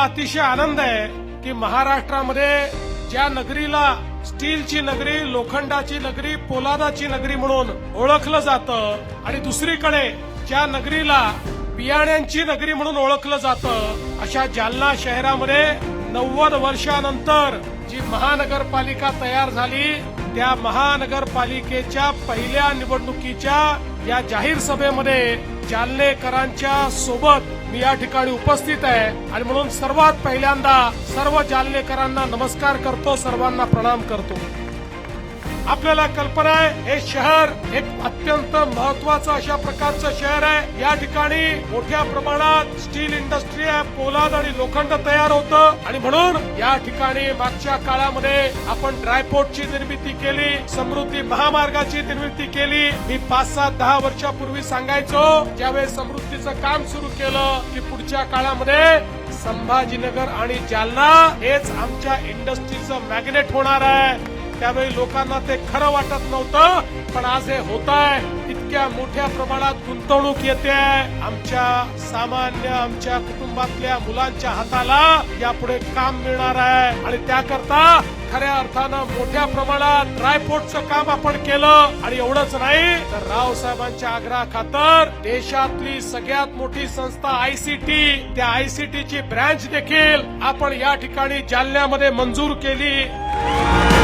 मला अतिशय आनंद आहे की महाराष्ट्रामध्ये ज्या नगरीला स्टीलची नगरी, लोखंडाची नगरी, पोलादाची नगरी म्हणून ओळखलं जातं आणि दुसरीकडे ज्या नगरीला बियाण्यांची नगरी म्हणून ओळखलं जातं, अशा जालना शहरामध्ये 90 वर्षानंतर जी महानगरपालिका तयार झाली, त्या महानगरपालिकेच्या पहिल्या निवडणुकीच्या या जाहीर सभेमध्ये जालनेकरांच्या सोबत मी या ठिकाणी उपस्थित आहे आणि म्हणून सर्वात पहिल्यांदा सर्व जालनेकरांना नमस्कार करतो, सर्वांना प्रणाम करतो. आपल्याला कल्पना आहे हे शहर एक अत्यंत महत्वाचं अशा प्रकारचं शहर आहे. या ठिकाणी मोठ्या प्रमाणात स्टील इंडस्ट्री आहे, पोलाद आणि लोखंड तयार होतं आणि म्हणून या ठिकाणी मागच्या काळामध्ये आपण ड्रायपोर्टची निर्मिती केली, समृद्धी महामार्गाची निर्मिती केली. मी 5-10 वर्षापूर्वी सांगायचो, ज्यावेळेस समृद्धीचं काम सुरू केलं की पुढच्या काळामध्ये संभाजीनगर आणि जालना हेच आमच्या इंडस्ट्रीचं मॅग्नेट होणार आहे. त्यावेळी लोकांना ते खरं वाटत नव्हतं, पण आज हे होत आहे. इतक्या मोठ्या प्रमाणात गुंतवणूक येते. आमच्या सामान्य आमच्या कुटुंबातल्या मुलांच्या हाताला यापुढे काम मिळणार आहे आणि त्याकरता खऱ्या अर्थानं मोठ्या प्रमाणात ड्रायपोर्टचं काम आपण केलं. आणि एवढंच नाही तर रावसाहेबांच्या आग्रहाखातर देशातली सगळ्यात मोठी संस्था आयसीटी, त्या आयसीटीची ब्रँच देखील आपण या ठिकाणी जालन्यामध्ये मंजूर केली.